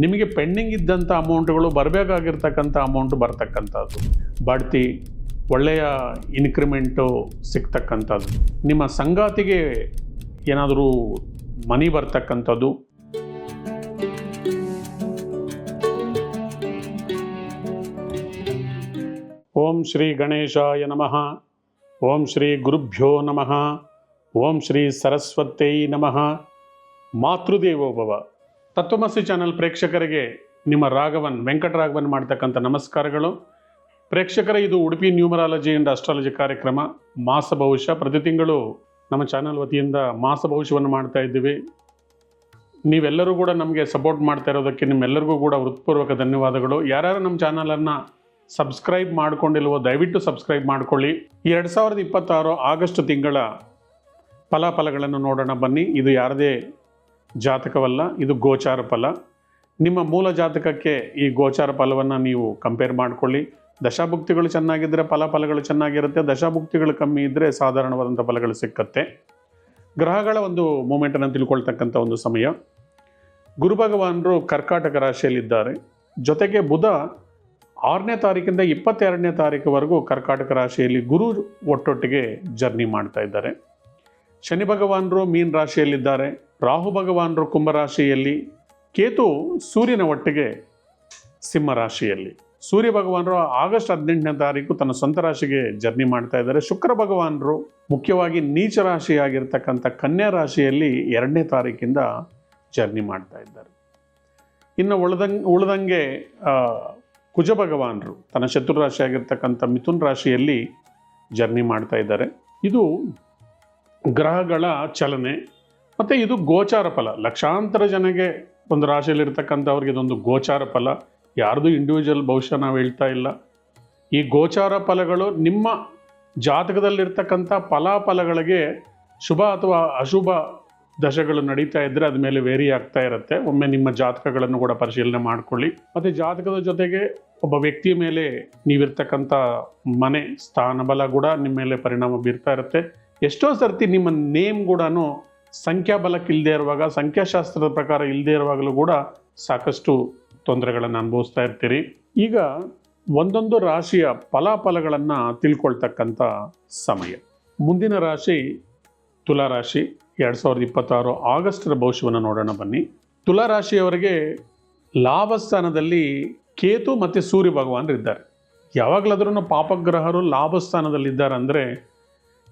ನಿಮಗೆ ಪೆಂಡಿಂಗ್ ಇದ್ದಂಥ ಅಮೌಂಟ್ಗಳು ಬರಬೇಕಾಗಿರ್ತಕ್ಕಂಥ ಅಮೌಂಟು ಬರ್ತಕ್ಕಂಥದ್ದು, ಬಡ್ತಿ, ಒಳ್ಳೆಯ ಇನ್ಕ್ರಿಮೆಂಟು ಸಿಗ್ತಕ್ಕಂಥದ್ದು, ನಿಮ್ಮ ಸಂಗಾತಿಗೆ ಏನಾದರೂ ಮನಿ ಬರ್ತಕ್ಕಂಥದ್ದು. ಓಂ ಶ್ರೀ ಗಣೇಶಾಯ ನಮಃ. ಓಂ ಶ್ರೀ ಗುರುಭ್ಯೋ ನಮಃ. ಓಂ ಶ್ರೀ ಸರಸ್ವತೈ ನಮಃ. ಮಾತೃದೇವೋಭವ. ತತ್ವಮಸಿ ಚಾನಲ್ ಪ್ರೇಕ್ಷಕರಿಗೆ ನಿಮ್ಮ ವೆಂಕಟರಾಘವನ್ ಮಾಡ್ತಕ್ಕಂಥ ನಮಸ್ಕಾರಗಳು. ಪ್ರೇಕ್ಷಕರೇ, ಇದು ಉಡುಪಿ ನ್ಯೂಮರಾಲಜಿ ಆ್ಯಂಡ್ ಅಸ್ಟ್ರಾಲಜಿ ಕಾರ್ಯಕ್ರಮ ಮಾಸ ಭವಿಷ್ಯ. ಪ್ರತಿ ತಿಂಗಳು ನಮ್ಮ ಚಾನಲ್ ವತಿಯಿಂದ ಮಾಸ ಭವಿಷ್ಯವನ್ನು ಮಾಡ್ತಾ ಇದ್ದೀವಿ. ನೀವೆಲ್ಲರೂ ಕೂಡ ನಮಗೆ ಸಪೋರ್ಟ್ ಮಾಡ್ತಾ ಇರೋದಕ್ಕೆ ನಿಮ್ಮೆಲ್ಲರಿಗೂ ಕೂಡ ಹೃತ್ಪೂರ್ವಕ ಧನ್ಯವಾದಗಳು. ಯಾರ್ಯಾರು ನಮ್ಮ ಚಾನಲನ್ನು ಸಬ್ಸ್ಕ್ರೈಬ್ ಮಾಡಿಕೊಂಡಿಲ್ವೋ ದಯವಿಟ್ಟು ಸಬ್ಸ್ಕ್ರೈಬ್ ಮಾಡಿಕೊಳ್ಳಿ. 2026 ಆಗಸ್ಟ್ ತಿಂಗಳ ಫಲಾಫಲಗಳನ್ನು ನೋಡೋಣ ಬನ್ನಿ. ಇದು ಯಾರದೇ ಜಾತಕವಲ್ಲ, ಇದು ಗೋಚಾರ ಫಲ. ನಿಮ್ಮ ಮೂಲ ಜಾತಕಕ್ಕೆ ಈ ಗೋಚಾರ ಫಲವನ್ನು ನೀವು ಕಂಪೇರ್ ಮಾಡಿಕೊಳ್ಳಿ. ದಶಾಭುಕ್ತಿಗಳು ಚೆನ್ನಾಗಿದ್ದರೆ ಫಲಗಳು ಚೆನ್ನಾಗಿರುತ್ತೆ, ದಶಾಭುಕ್ತಿಗಳು ಕಮ್ಮಿ ಇದ್ದರೆ ಸಾಧಾರಣವಾದಂಥ ಫಲಗಳು ಸಿಕ್ಕತ್ತೆ. ಗ್ರಹಗಳ ಒಂದು ಮೂಮೆಂಟನ್ನು ತಿಳ್ಕೊಳ್ತಕ್ಕಂಥ ಒಂದು ಸಮಯ. ಗುರು ಭಗವಾನರು ಕರ್ಕಾಟಕ ರಾಶಿಯಲ್ಲಿದ್ದಾರೆ. ಜೊತೆಗೆ ಬುಧ 6ನೇ ತಾರೀಕಿಂದ 22ನೇ ತಾರೀಕುವರೆಗೂ ಕರ್ಕಾಟಕ ರಾಶಿಯಲ್ಲಿ ಗುರು ಒಟ್ಟೊಟ್ಟಿಗೆ ಜರ್ನಿ ಮಾಡ್ತಾ ಇದ್ದಾರೆ. ಶನಿ ಭಗವಾನರು ಮೀನ ರಾಶಿಯಲ್ಲಿದ್ದಾರೆ. ರಾಹು ಭಗವಾನರು ಕುಂಭರಾಶಿಯಲ್ಲಿ, ಕೇತು ಸೂರ್ಯನ ಒಟ್ಟಿಗೆ ಸಿಂಹ ರಾಶಿಯಲ್ಲಿ. ಸೂರ್ಯ ಭಗವಾನರು ಆಗಸ್ಟ್ 18ನೇ ತಾರೀಕು ತನ್ನ ಸ್ವಂತ ರಾಶಿಗೆ ಜರ್ನಿ ಮಾಡ್ತಾ ಇದ್ದಾರೆ. ಶುಕ್ರ ಭಗವಾನರು ಮುಖ್ಯವಾಗಿ ನೀಚ ರಾಶಿಯಾಗಿರ್ತಕ್ಕಂಥ ಕನ್ಯಾ ರಾಶಿಯಲ್ಲಿ 2ನೇ ತಾರೀಕಿಂದ ಜರ್ನಿ ಮಾಡ್ತಾ ಇದ್ದಾರೆ. ಇನ್ನು ಉಳಿದಂಗೆ ಕುಜ ಭಗವಾನರು ತನ್ನ ಶತ್ರು ರಾಶಿಯಾಗಿರ್ತಕ್ಕಂಥ ಮಿಥುನ್ ರಾಶಿಯಲ್ಲಿ ಜರ್ನಿ ಮಾಡ್ತಾ ಇದ್ದಾರೆ. ಇದು ಗ್ರಹಗಳ ಚಲನೆ ಮತ್ತು ಇದು ಗೋಚಾರ ಫಲ. ಲಕ್ಷಾಂತರ ಜನಗೆ ಒಂದು ರಾಶಿಯಲ್ಲಿರ್ತಕ್ಕಂಥವ್ರಿಗೆ ಇದೊಂದು ಗೋಚಾರ ಫಲ. ಯಾರ್ದು ಇಂಡಿವಿಜುವಲ್ ಭವಿಷ್ಯ ನಾವು ಹೇಳ್ತಾ ಇಲ್ಲ. ಈ ಗೋಚಾರ ಫಲಗಳು ನಿಮ್ಮ ಜಾತಕದಲ್ಲಿರ್ತಕ್ಕಂಥ ಫಲಾಫಲಗಳಿಗೆ ಶುಭ ಅಥವಾ ಅಶುಭ ದಶೆಗಳು ನಡೀತಾ ಇದ್ದರೆ ಅದ ಮೇಲೆ ವೇರಿ ಆಗ್ತಾ ಇರುತ್ತೆ. ಒಮ್ಮೆ ನಿಮ್ಮ ಜಾತಕಗಳನ್ನು ಕೂಡ ಪರಿಶೀಲನೆ ಮಾಡಿಕೊಳ್ಳಿ. ಮತ್ತು ಜಾತಕದ ಜೊತೆಗೆ ಒಬ್ಬ ವ್ಯಕ್ತಿಯ ಮೇಲೆ ನೀವಿರ್ತಕ್ಕಂಥ ಮನೆ ಸ್ಥಾನಬಲ ಕೂಡ ನಿಮ್ಮ ಮೇಲೆ ಪರಿಣಾಮ ಬೀರ್ತಾ ಇರುತ್ತೆ. ಎಷ್ಟೋ ಸರ್ತಿ ನಿಮ್ಮ ನೇಮ್ ಕೂಡ ಸಂಖ್ಯಾಬಲಕ್ಕೆ ಇಲ್ಲದೆ ಇರುವಾಗ, ಸಂಖ್ಯಾಶಾಸ್ತ್ರದ ಪ್ರಕಾರ ಇಲ್ಲದೆ ಇರುವಾಗಲೂ ಕೂಡ ಸಾಕಷ್ಟು ತೊಂದರೆಗಳನ್ನು ಅನುಭವಿಸ್ತಾ ಇರ್ತೀರಿ. ಈಗ ಒಂದೊಂದು ರಾಶಿಯ ಫಲಾಫಲಗಳನ್ನು ತಿಳ್ಕೊಳ್ತಕ್ಕಂಥ ಸಮಯ. ಮುಂದಿನ ರಾಶಿ ತುಲಾರಾಶಿ. 2026 ಆಗಸ್ಟರ ಭವಿಷ್ಯವನ್ನು ನೋಡೋಣ ಬನ್ನಿ. ತುಲಾರಾಶಿಯವರಿಗೆ ಲಾಭಸ್ಥಾನದಲ್ಲಿ ಕೇತು ಮತ್ತು ಸೂರ್ಯ ಭಗವಾನರು ಇದ್ದಾರೆ. ಯಾವಾಗಲಾದ್ರೂ ಪಾಪಗ್ರಹರು ಲಾಭಸ್ಥಾನದಲ್ಲಿದ್ದಾರೆ ಅಂದರೆ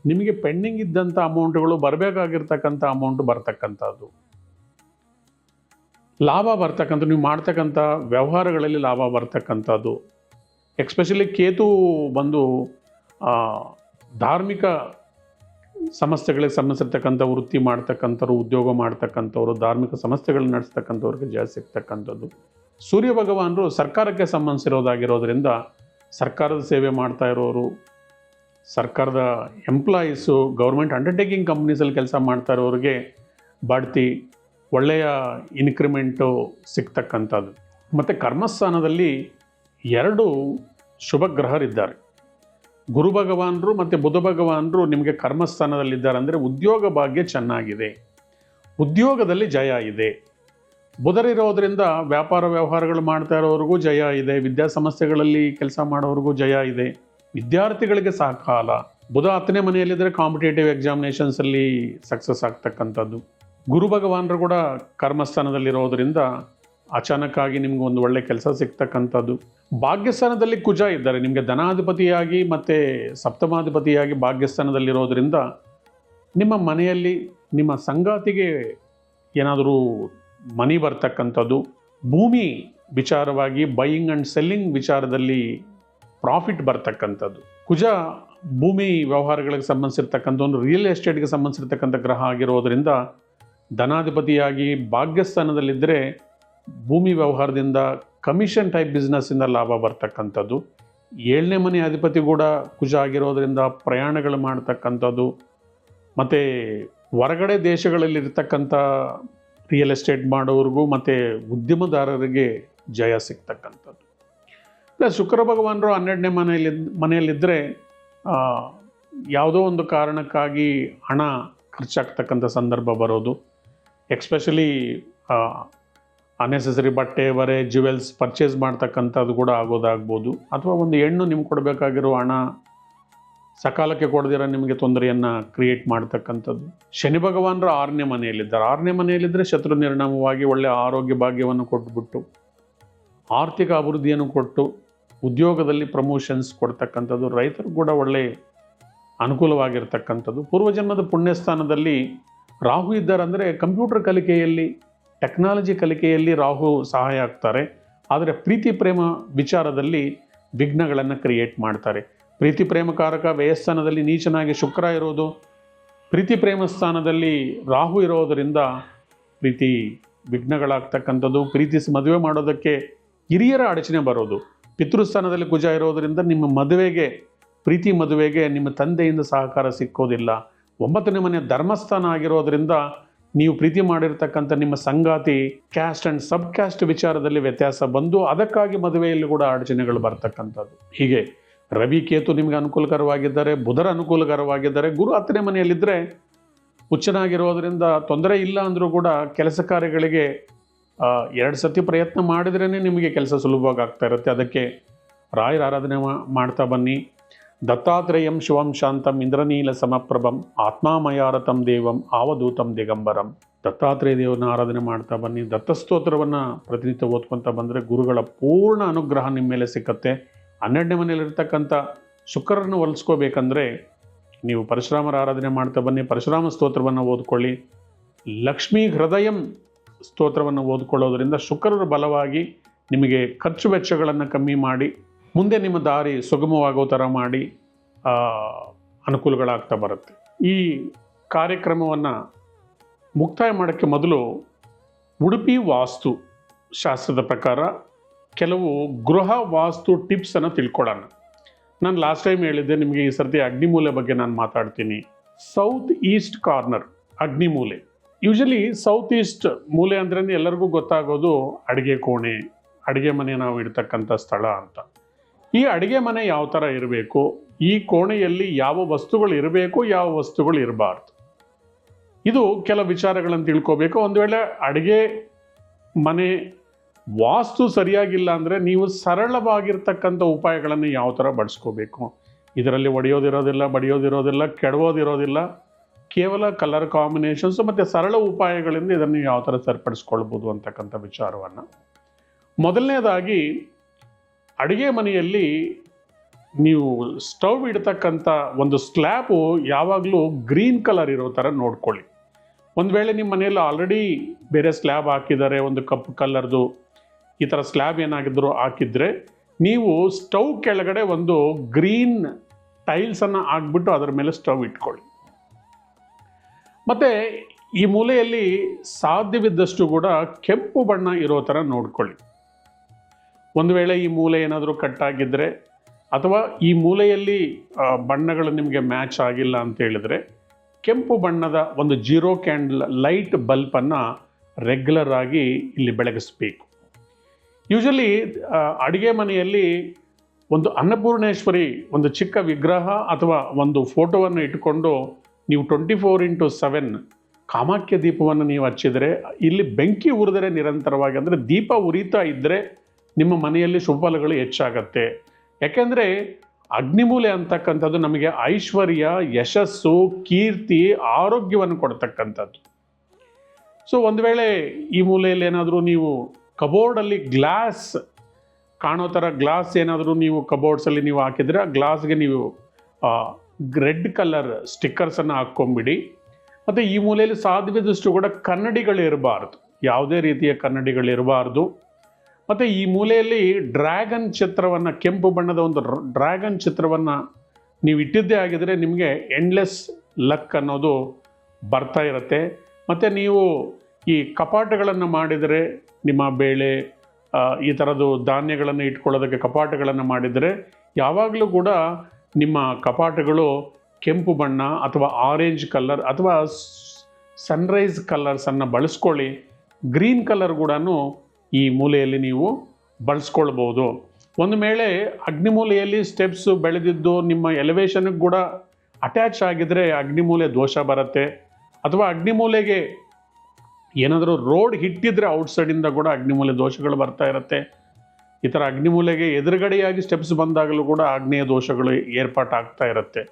ನಿಮಗೆ ಪೆಂಡಿಂಗ್ ಇದ್ದಂಥ ಅಮೌಂಟ್ಗಳು ಬರಬೇಕಾಗಿರ್ತಕ್ಕಂಥ ಅಮೌಂಟ್ ಬರ್ತಕ್ಕಂಥದ್ದು, ಲಾಭ ಬರ್ತಕ್ಕಂಥ, ನೀವು ಮಾಡ್ತಕ್ಕಂಥ ವ್ಯವಹಾರಗಳಲ್ಲಿ ಲಾಭ ಬರ್ತಕ್ಕಂಥದ್ದು. ಎಕ್ಸ್ಪೆಷಲಿ ಕೇತು ಬಂದು ಧಾರ್ಮಿಕ ಸಮಸ್ಯೆಗಳಿಗೆ ಸಂಬಂಧಿಸಿರ್ತಕ್ಕಂಥ ವೃತ್ತಿ ಮಾಡ್ತಕ್ಕಂಥವ್ರು, ಉದ್ಯೋಗ ಮಾಡ್ತಕ್ಕಂಥವ್ರು, ಧಾರ್ಮಿಕ ಸಮಸ್ಯೆಗಳನ್ನ ನಡೆಸ್ತಕ್ಕಂಥವ್ರಿಗೆ ಜಾಸ್ತಿ ಸಿಗ್ತಕ್ಕಂಥದ್ದು. ಸೂರ್ಯ ಭಗವಾನರು ಸರ್ಕಾರಕ್ಕೆ ಸಂಬಂಧಿಸಿರೋದಾಗಿರೋದ್ರಿಂದ ಸರ್ಕಾರದ ಸೇವೆ ಮಾಡ್ತಾ ಇರೋರು, ಸರ್ಕಾರದ ಎಂಪ್ಲಾಯೀಸು, ಗೌರ್ಮೆಂಟ್ ಅಂಡರ್ಟೇಕಿಂಗ್ ಕಂಪ್ನೀಸಲ್ಲಿ ಕೆಲಸ ಮಾಡ್ತಾ ಇರೋರಿಗೆ ಬಡ್ತಿ, ಒಳ್ಳೆಯ ಇನ್ಕ್ರಿಮೆಂಟು ಸಿಗ್ತಕ್ಕಂಥದ್ದು. ಮತ್ತು ಕರ್ಮಸ್ಥಾನದಲ್ಲಿ 2 ಶುಭ ಗ್ರಹರಿದ್ದಾರೆ. ಗುರು ಭಗವಾನರು ಮತ್ತು ಬುಧ ಭಗವಾನರು ನಿಮಗೆ ಕರ್ಮಸ್ಥಾನದಲ್ಲಿದ್ದಾರೆ. ಅಂದರೆ ಉದ್ಯೋಗ ಭಾಗ್ಯ ಚೆನ್ನಾಗಿದೆ, ಉದ್ಯೋಗದಲ್ಲಿ ಜಯ ಇದೆ. ಬುಧರಿರೋದ್ರಿಂದ ವ್ಯಾಪಾರ ವ್ಯವಹಾರಗಳು ಮಾಡ್ತಾ ಇರೋರಿಗೂ ಜಯ ಇದೆ, ವಿದ್ಯಾ ಸಮಸ್ಯೆಗಳಲ್ಲಿ ಕೆಲಸ ಮಾಡೋರಿಗೂ ಜಯ ಇದೆ, ವಿದ್ಯಾರ್ಥಿಗಳಿಗೆ ಸಹಕಾಲ. ಬುಧ 10ನೇ ಮನೆಯಲ್ಲಿದ್ದರೆ ಕಾಂಪಿಟೇಟಿವ್ ಎಕ್ಸಾಮಿನೇಷನ್ಸಲ್ಲಿ ಸಕ್ಸಸ್ ಆಗ್ತಕ್ಕಂಥದ್ದು. ಗುರು ಭಗವಾನರು ಕೂಡ ಕರ್ಮಸ್ಥಾನದಲ್ಲಿರೋದ್ರಿಂದ ಅಚಾನಕ್ಕಾಗಿ ನಿಮ್ಗೆ ಒಂದು ಒಳ್ಳೆ ಕೆಲಸ ಸಿಗ್ತಕ್ಕಂಥದ್ದು. ಭಾಗ್ಯಸ್ಥಾನದಲ್ಲಿ ಕುಜ ಇದ್ದಾರೆ. ನಿಮಗೆ ಧನಾಧಿಪತಿಯಾಗಿ ಮತ್ತು ಸಪ್ತಮಾಧಿಪತಿಯಾಗಿ ಭಾಗ್ಯಸ್ಥಾನದಲ್ಲಿರೋದ್ರಿಂದ ನಿಮ್ಮ ಮನೆಯಲ್ಲಿ ನಿಮ್ಮ ಸಂಗಾತಿಗೆ ಏನಾದರೂ ಮನಿ ಬರ್ತಕ್ಕಂಥದ್ದು, ಭೂಮಿ ವಿಚಾರವಾಗಿ ಬೈಯಿಂಗ್ ಆ್ಯಂಡ್ ಸೆಲ್ಲಿಂಗ್ ವಿಚಾರದಲ್ಲಿ ಪ್ರಾಫಿಟ್ ಬರ್ತಕ್ಕಂಥದ್ದು. ಕುಜ ಭೂಮಿ ವ್ಯವಹಾರಗಳಿಗೆ ಸಂಬಂಧಿಸಿರ್ತಕ್ಕಂಥ ಒಂದು ರಿಯಲ್ ಎಸ್ಟೇಟ್ಗೆ ಸಂಬಂಧಿಸಿರ್ತಕ್ಕಂಥ ಗ್ರಹ ಆಗಿರೋದ್ರಿಂದ ಧನಾಧಿಪತಿಯಾಗಿ ಭಾಗ್ಯಸ್ಥಾನದಲ್ಲಿದ್ದರೆ ಭೂಮಿ ವ್ಯವಹಾರದಿಂದ ಕಮಿಷನ್ ಟೈಪ್ ಬಿಸ್ನೆಸ್ಸಿಂದ ಲಾಭ ಬರ್ತಕ್ಕಂಥದ್ದು. 7ನೇ ಮನೆ ಅಧಿಪತಿ ಕೂಡ ಕುಜ ಆಗಿರೋದ್ರಿಂದ ಪ್ರಯಾಣಗಳು ಮಾಡ್ತಕ್ಕಂಥದ್ದು ಮತ್ತು ಹೊರಗಡೆ ದೇಶಗಳಲ್ಲಿರ್ತಕ್ಕಂಥ ರಿಯಲ್ ಎಸ್ಟೇಟ್ ಮಾಡೋರಿಗೂ ಮತ್ತು ಉದ್ಯಮದಾರರಿಗೆ ಜಯ ಸಿಗ್ತಕ್ಕಂಥದ್ದು. ಪ್ಲಸ್ ಶುಕ್ರ ಭಗವಾನರು 12ನೇ ಮನೆಯಲ್ಲಿದ್ದರೆ ಯಾವುದೋ ಒಂದು ಕಾರಣಕ್ಕಾಗಿ ಹಣ ಖರ್ಚಾಗ್ತಕ್ಕಂಥ ಸಂದರ್ಭ ಬರೋದು. ಎಕ್ಸ್ಪೆಷಲಿ ಅನ್ನೆಸೆಸರಿ ಬಟ್ಟೆ ಬರೆ ಜ್ಯುವೆಲ್ಸ್ ಪರ್ಚೇಸ್ ಮಾಡ್ತಕ್ಕಂಥದ್ದು ಕೂಡ ಆಗೋದಾಗ್ಬೋದು. ಅಥವಾ ಒಂದು ಹೆಣ್ಣು ನಿಮ್ಗೆ ಕೊಡಬೇಕಾಗಿರೋ ಹಣ ಸಕಾಲಕ್ಕೆ ಕೊಡದಿರೋ ನಿಮಗೆ ತೊಂದರೆಯನ್ನು ಕ್ರಿಯೇಟ್ ಮಾಡ್ತಕ್ಕಂಥದ್ದು. ಶನಿ ಭಗವಾನರ 6ನೇ ಮನೆಯಲ್ಲಿದ್ದಾರೆ. 6ನೇ ಮನೆಯಲ್ಲಿದ್ದರೆ ಶತ್ರು ನಿರ್ನಾಮವಾಗಿ ಒಳ್ಳೆಯ ಆರೋಗ್ಯ ಭಾಗ್ಯವನ್ನು ಕೊಟ್ಬಿಟ್ಟು ಆರ್ಥಿಕ ಅಭಿವೃದ್ಧಿಯನ್ನು ಕೊಟ್ಟು ಉದ್ಯೋಗದಲ್ಲಿ ಪ್ರಮೋಷನ್ಸ್ ಕೊಡ್ತಕ್ಕಂಥದ್ದು. ರೈತರು ಕೂಡ ಒಳ್ಳೆಯ ಅನುಕೂಲವಾಗಿರ್ತಕ್ಕಂಥದ್ದು. ಪೂರ್ವಜನ್ಮದ ಪುಣ್ಯಸ್ಥಾನದಲ್ಲಿ ರಾಹು ಇದ್ದಾರೆ ಅಂದರೆ ಕಂಪ್ಯೂಟರ್ ಕಲಿಕೆಯಲ್ಲಿ, ಟೆಕ್ನಾಲಜಿ ಕಲಿಕೆಯಲ್ಲಿ ರಾಹು ಸಹಾಯ ಆಗ್ತಾರೆ. ಆದರೆ ಪ್ರೀತಿ ಪ್ರೇಮ ವಿಚಾರದಲ್ಲಿ ವಿಘ್ನಗಳನ್ನು ಕ್ರಿಯೇಟ್ ಮಾಡ್ತಾರೆ. ಪ್ರೀತಿ ಪ್ರೇಮಕಾರಕ ವ್ಯಯಸ್ಥಾನದಲ್ಲಿ ನೀಚನಾಗಿ ಶುಕ್ರ ಇರೋದು, ಪ್ರೀತಿ ಪ್ರೇಮ ಸ್ಥಾನದಲ್ಲಿ ರಾಹು ಇರೋದರಿಂದ ಪ್ರೀತಿ ವಿಘ್ನಗಳಾಗ್ತಕ್ಕಂಥದ್ದು. ಪ್ರೀತಿಸಿ ಮದುವೆ ಮಾಡೋದಕ್ಕೆ ಹಿರಿಯರ ಅಡಚಣೆ ಬರೋದು. ಪಿತೃಸ್ಥಾನದಲ್ಲಿ ಕುಜ ಇರೋದರಿಂದ ನಿಮ್ಮ ಮದುವೆಗೆ, ಪ್ರೀತಿ ಮದುವೆಗೆ ನಿಮ್ಮ ತಂದೆಯಿಂದ ಸಹಕಾರ ಸಿಕ್ಕೋದಿಲ್ಲ. 9ನೇ ಮನೆ ಧರ್ಮಸ್ಥಾನ ಆಗಿರೋದ್ರಿಂದ ನೀವು ಪ್ರೀತಿ ಮಾಡಿರ್ತಕ್ಕಂಥ ನಿಮ್ಮ ಸಂಗಾತಿ ಕ್ಯಾಸ್ಟ್ ಆ್ಯಂಡ್ ಸಬ್ ಕ್ಯಾಸ್ಟ್ ವಿಚಾರದಲ್ಲಿ ವ್ಯತ್ಯಾಸ ಬಂದು ಅದಕ್ಕಾಗಿ ಮದುವೆಯಲ್ಲಿ ಕೂಡ ಅಡಚಣೆಗಳು ಬರ್ತಕ್ಕಂಥದ್ದು. ಹೀಗೆ ರವಿ ಕೇತು ನಿಮಗೆ ಅನುಕೂಲಕರವಾಗಿದ್ದಾರೆ, ಬುಧರ ಅನುಕೂಲಕರವಾಗಿದ್ದಾರೆ. ಗುರು 10ನೇ ಮನೆಯಲ್ಲಿದ್ದರೆ ಹುಚ್ಚನಾಗಿರೋದ್ರಿಂದ ತೊಂದರೆ ಇಲ್ಲ ಅಂದರೂ ಕೂಡ ಕೆಲಸ ಕಾರ್ಯಗಳಿಗೆ 2 ಸತಿ ಪ್ರಯತ್ನ ಮಾಡಿದ್ರೇ ನಿಮಗೆ ಕೆಲಸ ಸುಲಭವಾಗಿ ಆಗ್ತಾ ಇರುತ್ತೆ. ಅದಕ್ಕೆ ರಾಯರ ಆರಾಧನೆ ಮಾಡ್ತಾ ಬನ್ನಿ. ದತ್ತಾತ್ರೇಯಂ ಶಿವಂ ಶಾಂತಂ ಇಂದ್ರನೀಲ ಸಮಪ್ರಭಂ ಆತ್ಮಾಮಯಾರತಂ ದೇವಂ ಆವಧೂತಂ ದಿಗಂಬರಂ. ದತ್ತಾತ್ರೇಯ ದೇವರನ್ನ ಆರಾಧನೆ ಮಾಡ್ತಾ ಬನ್ನಿ. ದತ್ತಸ್ತೋತ್ರವನ್ನು ಪ್ರತಿನಿತ್ಯ ಓದ್ಕೊತಾ ಬಂದರೆ ಗುರುಗಳ ಪೂರ್ಣ ಅನುಗ್ರಹ ನಿಮ್ಮ ಮೇಲೆ ಸಿಕ್ಕತ್ತೆ. 12ನೇ ಮನೆಯಲ್ಲಿರ್ತಕ್ಕಂಥ ಶುಕ್ರರನ್ನು ಹೋಲಿಸ್ಕೋಬೇಕಂದ್ರೆ ನೀವು ಪರಶುರಾಮರ ಆರಾಧನೆ ಮಾಡ್ತಾ ಬನ್ನಿ. ಪರಶುರಾಮ ಸ್ತೋತ್ರವನ್ನು ಓದ್ಕೊಳ್ಳಿ. ಲಕ್ಷ್ಮೀ ಹೃದಯಂ ಸ್ತೋತ್ರವನ್ನು ಓದ್ಕೊಳ್ಳೋದ್ರಿಂದ ಶುಕ್ರರು ಬಲವಾಗಿ ನಿಮಗೆ ಖರ್ಚು ವೆಚ್ಚಗಳನ್ನು ಕಮ್ಮಿ ಮಾಡಿ ಮುಂದೆ ನಿಮ್ಮ ದಾರಿ ಸುಗಮವಾಗೋ ಥರ ಮಾಡಿ ಅನುಕೂಲಗಳಾಗ್ತಾ ಬರುತ್ತೆ. ಈ ಕಾರ್ಯಕ್ರಮವನ್ನು ಮುಕ್ತಾಯ ಮಾಡೋಕ್ಕೆ ಮೊದಲು ಉಡುಪಿ ವಾಸ್ತು ಶಾಸ್ತ್ರದ ಪ್ರಕಾರ ಕೆಲವು ಗೃಹ ವಾಸ್ತು ಟಿಪ್ಸನ್ನು ತಿಳ್ಕೊಳ್ಳೋಣ. ನಾನು ಲಾಸ್ಟ್ ಟೈಮ್ ಹೇಳಿದ್ದೆ ನಿಮಗೆ, ಈ ಸರ್ತಿ ಅಗ್ನಿಮೂಲೆ ಬಗ್ಗೆ ನಾನು ಮಾತಾಡ್ತೀನಿ. ಸೌತ್ ಈಸ್ಟ್ ಕಾರ್ನರ್ ಅಗ್ನಿಮೂಲೆ. ಯೂಶಲಿ ಸೌತ್ ಈಸ್ಟ್ ಮೂಲೆ ಅಂದ್ರೆ ಎಲ್ಲರಿಗೂ ಗೊತ್ತಾಗೋದು ಅಡುಗೆ ಕೋಣೆ, ಅಡುಗೆ ಮನೆ ನಾವು ಇಡ್ತಕ್ಕಂಥ ಸ್ಥಳ ಅಂತ. ಈ ಅಡುಗೆ ಮನೆ ಯಾವ ಥರ ಇರಬೇಕು, ಈ ಕೋಣೆಯಲ್ಲಿ ಯಾವ ವಸ್ತುಗಳು ಇರಬೇಕು, ಯಾವ ವಸ್ತುಗಳು ಇರಬಾರ್ದು, ಇದು ಕೆಲ ವಿಚಾರಗಳನ್ನು ತಿಳ್ಕೋಬೇಕು. ಒಂದು ವೇಳೆ ಅಡುಗೆ ಮನೆ ವಾಸ್ತು ಸರಿಯಾಗಿಲ್ಲ ಅಂದರೆ ನೀವು ಸರಳವಾಗಿರ್ತಕ್ಕಂಥ ಉಪಾಯಗಳನ್ನು ಯಾವ ಥರ ಬಳಸ್ಕೋಬೇಕು. ಇದರಲ್ಲಿ ಒಡೆಯೋದಿರೋದಿಲ್ಲ, ಬಡಿಯೋದಿರೋದಿಲ್ಲ, ಕೆಡವೋದಿರೋದಿಲ್ಲ. ಕೇವಲ ಕಲರ್ ಕಾಂಬಿನೇಷನ್ಸ್ ಮತ್ತು ಸರಳ ಉಪಾಯಗಳಿಂದ ಇದನ್ನು ಯಾವ ಥರ ಸರಿಪಡಿಸ್ಕೊಳ್ಬೋದು ಅಂತಕ್ಕಂಥ ವಿಚಾರವನ್ನು. ಮೊದಲನೇದಾಗಿ, ಅಡುಗೆ ಮನೆಯಲ್ಲಿ ನೀವು ಸ್ಟವ್ ಇಡ್ತಕ್ಕಂಥ ಒಂದು ಸ್ಲ್ಯಾಬು ಯಾವಾಗಲೂ ಗ್ರೀನ್ ಕಲರ್ ಇರೋ ಥರ ನೋಡ್ಕೊಳ್ಳಿ. ಒಂದು ವೇಳೆ ನಿಮ್ಮ ಮನೆಯಲ್ಲಿ ಆಲ್ರೆಡಿ ಬೇರೆ ಸ್ಲ್ಯಾಬ್ ಹಾಕಿದ್ದಾರೆ, ಒಂದು ಕಪ್ಪು ಕಲರ್ದು ಈ ಥರ ಸ್ಲ್ಯಾಬ್ ಏನಾಗಿದ್ರು ಹಾಕಿದರೆ, ನೀವು ಸ್ಟವ್ ಕೆಳಗಡೆ ಒಂದು ಗ್ರೀನ್ ಟೈಲ್ಸನ್ನು ಹಾಕ್ಬಿಟ್ಟು ಅದರ ಮೇಲೆ ಸ್ಟವ್ ಇಟ್ಕೊಳ್ಳಿ. ಮತ್ತು ಈ ಮೂಲೆಯಲ್ಲಿ ಸಾಧ್ಯವಿದ್ದಷ್ಟು ಕೂಡ ಕೆಂಪು ಬಣ್ಣ ಇರೋ ಥರ ನೋಡ್ಕೊಳ್ಳಿ. ಒಂದು ವೇಳೆ ಈ ಮೂಲೆ ಏನಾದರೂ ಕಟ್ಟಾಗಿದ್ದರೆ ಅಥವಾ ಈ ಮೂಲೆಯಲ್ಲಿ ಬಣ್ಣಗಳು ನಿಮಗೆ ಮ್ಯಾಚ್ ಆಗಿಲ್ಲ ಅಂತ ಹೇಳಿದರೆ, ಕೆಂಪು ಬಣ್ಣದ ಒಂದು 0 ಕ್ಯಾಂಡಲ್ ಲೈಟ್ ಬಲ್ಬನ್ನು ರೆಗ್ಯುಲರ್ ಆಗಿ ಇಲ್ಲಿ ಬೆಳಗಿಸ್ಬೇಕು. ಯೂಶಲಿ ಅಡುಗೆ ಮನೆಯಲ್ಲಿ ಒಂದು ಅನ್ನಪೂರ್ಣೇಶ್ವರಿ ಒಂದು ಚಿಕ್ಕ ವಿಗ್ರಹ ಅಥವಾ ಒಂದು ಫೋಟೋವನ್ನು ಇಟ್ಕೊಂಡು ನೀವು 24x7 ಕಾಮಾಖ್ಯ ದೀಪವನ್ನು ನೀವು ಹಚ್ಚಿದರೆ, ಇಲ್ಲಿ ಬೆಂಕಿ ಉರಿದರೆ ನಿರಂತರವಾಗಿ, ಅಂದರೆ ದೀಪ ಉರಿತಾ ಇದ್ದರೆ ನಿಮ್ಮ ಮನೆಯಲ್ಲಿ ಶುಭಫಲಗಳು ಹೆಚ್ಚಾಗತ್ತೆ. ಯಾಕೆಂದರೆ ಅಗ್ನಿಮೂಲೆ ಅಂತಕ್ಕಂಥದ್ದು ನಮಗೆ ಐಶ್ವರ್ಯ, ಯಶಸ್ಸು, ಕೀರ್ತಿ, ಆರೋಗ್ಯವನ್ನು ಕೊಡ್ತಕ್ಕಂಥದ್ದು. ಸೊ ಒಂದು ವೇಳೆ ಈ ಮೂಲೆಯಲ್ಲಿ ಏನಾದರೂ ನೀವು ಕಬೋರ್ಡಲ್ಲಿ ಗ್ಲಾಸ್ ಕಾಣೋ ಥರ ಗ್ಲಾಸ್ ಏನಾದರೂ ನೀವು ಕಬೋರ್ಡ್ಸಲ್ಲಿ ನೀವು ಹಾಕಿದರೆ, ಆ ಗ್ಲಾಸ್ಗೆ ನೀವು ರೆಡ್ ಕಲರ್ ಸ್ಟಿಕ್ಕರ್ಸನ್ನು ಹಾಕ್ಕೊಂಬಿಡಿ. ಮತ್ತು ಈ ಮೂಲೆಯಲ್ಲಿ ಸಾಧ್ಯವಿದ್ದಷ್ಟು ಕೂಡ ಕನ್ನಡಿಗಳಿರಬಾರ್ದು, ಯಾವುದೇ ರೀತಿಯ ಕನ್ನಡಿಗಳಿರಬಾರ್ದು. ಮತ್ತು ಈ ಮೂಲೆಯಲ್ಲಿ ಡ್ರ್ಯಾಗನ್ ಚಿತ್ರವನ್ನು, ಕೆಂಪು ಬಣ್ಣದ ಒಂದು ಡ್ರ್ಯಾಗನ್ ಚಿತ್ರವನ್ನು ನೀವು ಇಟ್ಟಿದ್ದೇ ಆಗಿದರೆ ನಿಮಗೆ ಎಂಡ್ಲೆಸ್ ಲಕ್ ಅನ್ನೋದು ಬರ್ತಾ ಇರುತ್ತೆ. ಮತ್ತು ನೀವು ಈ ಕಪಾಟಗಳನ್ನು ಮಾಡಿದರೆ, ನಿಮ್ಮ ಬೇಳೆ ಈ ಥರದ್ದು ಧಾನ್ಯಗಳನ್ನು ಇಟ್ಕೊಳ್ಳೋದಕ್ಕೆ ಕಪಾಟಗಳನ್ನು ಮಾಡಿದರೆ, ಯಾವಾಗಲೂ ಕೂಡ ನಿಮ್ಮ ಕಪಾಟಗಳು ಕೆಂಪು ಬಣ್ಣ ಅಥವಾ ಆರೆಂಜ್ ಕಲರ್ ಅಥವಾ ಸನ್ರೈಸ್ ಕಲರ್ಸನ್ನು ಬಳಸ್ಕೊಳ್ಳಿ. ಗ್ರೀನ್ ಕಲರ್ ಕೂಡ ಈ ಮೂಲೆಯಲ್ಲಿ ನೀವು ಬಳಸ್ಕೊಳ್ಬೋದು. ಒಂದು ವೇಳೆ ಅಗ್ನಿಮೂಲೆಯಲ್ಲಿ ಸ್ಟೆಪ್ಸು ಬೆಳೆದಿದ್ದು ನಿಮ್ಮ ಎಲಿವೇಶನ್ಗೆ ಕೂಡ ಅಟ್ಯಾಚ್ ಆಗಿದ್ರೆ ಅಗ್ನಿಮೂಲೆ ದೋಷ ಬರುತ್ತೆ. ಅಥವಾ ಅಗ್ನಿಮೂಲೆಗೆ ಏನಾದರೂ ರೋಡ್ ಹಿಟ್ಟಿದ್ರೆ ಔಟ್ಸೈಡಿಂದ ಕೂಡ ಅಗ್ನಿಮೂಲೆ ದೋಷಗಳು ಬರ್ತಾ ಇರುತ್ತೆ. ಈ ಥರ ಅಗ್ನಿಮೂಲೆಗೆ ಎದುರುಗಡೆಯಾಗಿ ಸ್ಟೆಪ್ಸ್ ಬಂದಾಗಲೂ ಕೂಡ ಆಗ್ನೇಯ ದೋಷಗಳು ಏರ್ಪಾಟಾಗ್ತಾ ಇರುತ್ತೆ.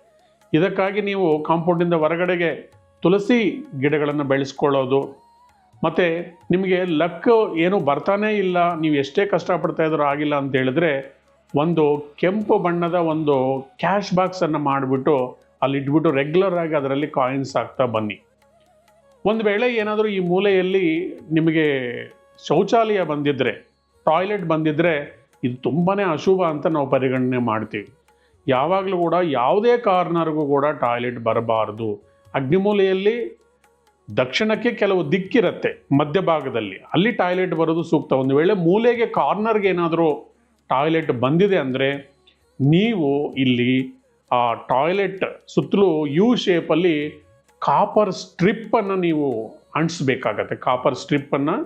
ಇದಕ್ಕಾಗಿ ನೀವು ಕಾಂಪೌಂಡಿಂದ ಹೊರಗಡೆಗೆ ತುಳಸಿ ಗಿಡಗಳನ್ನು ಬೆಳೆಸ್ಕೊಳ್ಳೋದು, ಮತ್ತು ನಿಮಗೆ ಲಕ್ ಏನು ಬರ್ತಾನೇ ಇಲ್ಲ, ನೀವು ಎಷ್ಟೇ ಕಷ್ಟಪಡ್ತಾ ಇದ್ರೂ ಆಗಿಲ್ಲ ಅಂತ ಹೇಳಿದ್ರೆ ಒಂದು ಕೆಂಪು ಬಣ್ಣದ ಒಂದು ಕ್ಯಾಶ್ ಬಾಕ್ಸನ್ನು ಮಾಡಿಬಿಟ್ಟು ಅಲ್ಲಿ ಇಟ್ಬಿಟ್ಟು ರೆಗ್ಯುಲರ್ ಆಗಿ ಅದರಲ್ಲಿ ಕಾಯಿನ್ಸ್ ಹಾಕ್ತಾ ಬನ್ನಿ. ಒಂದು ವೇಳೆ ಏನಾದರೂ ಈ ಮೂಲೆಯಲ್ಲಿ ನಿಮಗೆ ಶೌಚಾಲಯ ಬಂದಿದ್ದರೆ, ಟಾಯ್ಲೆಟ್ ಬಂದಿದ್ದರೆ ಇದು ತುಂಬಾ ಅಶುಭ ಅಂತ ನಾವು ಪರಿಗಣನೆ ಮಾಡ್ತೀವಿ. ಯಾವಾಗಲೂ ಕೂಡ ಯಾವುದೇ ಕಾರ್ನರ್ಗೂ ಕೂಡ ಟಾಯ್ಲೆಟ್ ಬರಬಾರ್ದು. ಅಗ್ನಿಮೂಲೆಯಲ್ಲಿ ದಕ್ಷಿಣಕ್ಕೆ ಕೆಲವು ದಿಕ್ಕಿರುತ್ತೆ, ಮಧ್ಯಭಾಗದಲ್ಲಿ ಅಲ್ಲಿ ಟಾಯ್ಲೆಟ್ ಬರೋದು ಸೂಕ್ತ. ಒಂದು ವೇಳೆ ಮೂಲೆಗೆ ಕಾರ್ನರ್ಗೆ ಏನಾದರೂ ಟಾಯ್ಲೆಟ್ ಬಂದಿದೆ ಅಂದರೆ ನೀವು ಇಲ್ಲಿ ಆ ಟಾಯ್ಲೆಟ್ ಸುತ್ತಲೂ ಯು ಶೇಪಲ್ಲಿ ಕಾಪರ್ ಸ್ಟ್ರಿಪ್ಪನ್ನು ನೀವು ಅಂಟಿಸ್ಬೇಕಾಗತ್ತೆ. ಕಾಪರ್ ಸ್ಟ್ರಿಪ್ಪನ್ನು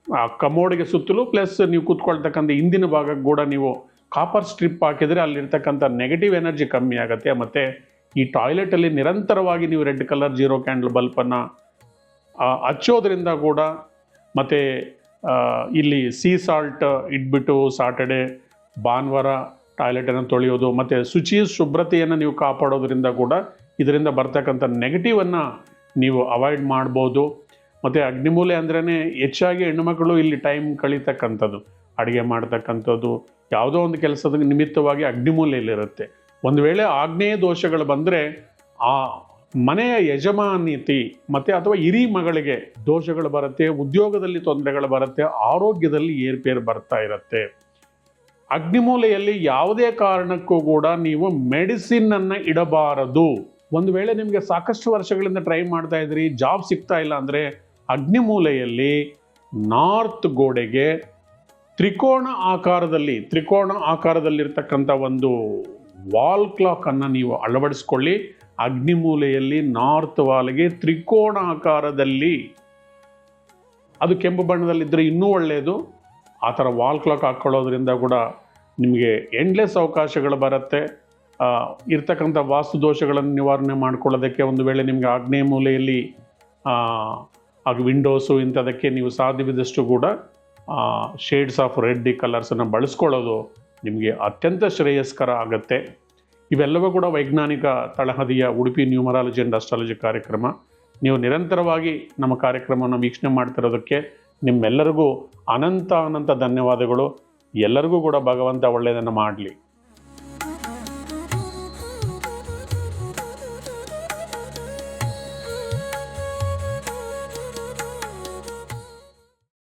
ಆ ಕಮೋಡಿಗೆ ಸುತ್ತಲೂ, ಪ್ಲಸ್ ನೀವು ಕೂತ್ಕೊಳ್ತಕ್ಕಂಥ ಹಿಂದಿನ ಭಾಗಕ್ಕೆ ಕೂಡ ನೀವು ಕಾಪರ್ ಸ್ಟ್ರಿಪ್ ಹಾಕಿದರೆ ಅಲ್ಲಿರ್ತಕ್ಕಂಥ ನೆಗೆಟಿವ್ ಎನರ್ಜಿ ಕಮ್ಮಿ ಆಗುತ್ತೆ. ಮತ್ತು ಈ ಟಾಯ್ಲೆಟಲ್ಲಿ ನಿರಂತರವಾಗಿ ನೀವು ರೆಡ್ ಕಲರ್ 0 ಕ್ಯಾಂಡಲ್ ಬಲ್ಪನ್ನು ಹಚ್ಚೋದ್ರಿಂದ ಕೂಡ, ಮತ್ತು ಇಲ್ಲಿ ಸೀ ಸಾಲ್ಟ್ ಇಟ್ಬಿಟ್ಟು ಸಾಟರ್ಡೆ ಭಾನುವಾರ ಟಾಯ್ಲೆಟನ್ನು ತೊಳೆಯೋದು, ಮತ್ತು ಶುಭ್ರತೆಯನ್ನು ನೀವು ಕಾಪಾಡೋದ್ರಿಂದ ಕೂಡ ಇದರಿಂದ ಬರ್ತಕ್ಕಂಥ ನೆಗೆಟಿವನ್ನು ನೀವು ಅವಾಯ್ಡ್ ಮಾಡ್ಬೋದು. ಮತ್ತು ಅಗ್ನಿಮೂಲೆ ಅಂದ್ರೇ ಹೆಚ್ಚಾಗಿ ಹೆಣ್ಣುಮಕ್ಕಳು ಇಲ್ಲಿ ಟೈಮ್ ಕಳೀತಕ್ಕಂಥದ್ದು, ಅಡುಗೆ ಮಾಡ್ತಕ್ಕಂಥದ್ದು, ಯಾವುದೋ ಒಂದು ಕೆಲಸದ ನಿಮಿತ್ತವಾಗಿ ಅಗ್ನಿಮೂಲೆಯಲ್ಲಿರುತ್ತೆ. ಒಂದು ವೇಳೆ ಆಗ್ನೇಯ ದೋಷಗಳು ಬಂದರೆ ಆ ಮನೆಯ ಯಜಮಾನಿತಿ ಮತ್ತು ಅಥವಾ ಹಿರಿ ಮಗಳಿಗೆ ದೋಷಗಳು ಬರುತ್ತೆ, ಉದ್ಯೋಗದಲ್ಲಿ ತೊಂದರೆಗಳು ಬರುತ್ತೆ, ಆರೋಗ್ಯದಲ್ಲಿ ಏರ್ಪೇರು ಬರ್ತಾ ಇರುತ್ತೆ. ಅಗ್ನಿಮೂಲೆಯಲ್ಲಿ ಯಾವುದೇ ಕಾರಣಕ್ಕೂ ಕೂಡ ನೀವು ಮೆಡಿಸಿನನ್ನು ಇಡಬಾರದು. ಒಂದು ವೇಳೆ ನಿಮಗೆ ಸಾಕಷ್ಟು ವರ್ಷಗಳಿಂದ ಟ್ರೈ ಮಾಡ್ತಾ ಇದ್ರಿ, ಜಾಬ್ ಸಿಗ್ತಾ ಇಲ್ಲ ಅಂದರೆ ಅಗ್ನಿಮೂಲೆಯಲ್ಲಿ ನಾರ್ತ್ ಗೋಡೆಗೆ ತ್ರಿಕೋಣ ಆಕಾರದಲ್ಲಿರ್ತಕ್ಕಂಥ ಒಂದು ವಾಲ್ ಕ್ಲಾಕನ್ನು ನೀವು ಅಳವಡಿಸ್ಕೊಳ್ಳಿ. ಅಗ್ನಿಮೂಲೆಯಲ್ಲಿ ನಾರ್ತ್ ವಾಲ್ಗೆ ತ್ರಿಕೋಣ ಆಕಾರದಲ್ಲಿ, ಅದು ಕೆಂಪು ಬಣ್ಣದಲ್ಲಿದ್ದರೆ ಇನ್ನೂ ಒಳ್ಳೆಯದು. ಆ ಥರ ವಾಲ್ ಕ್ಲಾಕ್ ಹಾಕ್ಕೊಳ್ಳೋದ್ರಿಂದ ಕೂಡ ನಿಮಗೆ ಎಂಡ್ಲೆಸ್ ಅವಕಾಶಗಳು ಬರುತ್ತೆ. ಇರ್ತಕ್ಕಂಥ ವಾಸ್ತು ದೋಷಗಳನ್ನು ನಿವಾರಣೆ ಮಾಡ್ಕೊಳ್ಳೋದಕ್ಕೆ ಒಂದು ವೇಳೆ ನಿಮಗೆ ಆಗ್ನೇಯ ಮೂಲೆಯಲ್ಲಿ ವಿಂಡೋಸು ಇಂಥದಕ್ಕೆ ನೀವು ಸಾಧ್ಯವಿದಷ್ಟು ಕೂಡ ಶೇಡ್ಸ್ ಆಫ್ ರೆಡ್ ಕಲರ್ಸನ್ನು ಬಳಸ್ಕೊಳ್ಳೋದು ನಿಮಗೆ ಅತ್ಯಂತ ಶ್ರೇಯಸ್ಕರ ಆಗುತ್ತೆ. ಇವೆಲ್ಲವೂ ಕೂಡ ವೈಜ್ಞಾನಿಕ ತಳಹದಿಯ ಉಡುಪಿ ನ್ಯೂಮರಾಲಜಿ ಆ್ಯಂಡ್ ಅಸ್ಟ್ರಾಲಜಿ ಕಾರ್ಯಕ್ರಮ. ನೀವು ನಿರಂತರವಾಗಿ ನಮ್ಮ ಕಾರ್ಯಕ್ರಮವನ್ನು ವೀಕ್ಷಣೆ ಮಾಡ್ತಿರೋದಕ್ಕೆ ನಿಮ್ಮೆಲ್ಲರಿಗೂ ಅನಂತ ಧನ್ಯವಾದಗಳು. ಎಲ್ಲರಿಗೂ ಕೂಡ ಭಗವಂತ ಒಳ್ಳೆಯದನ್ನು ಮಾಡಲಿ.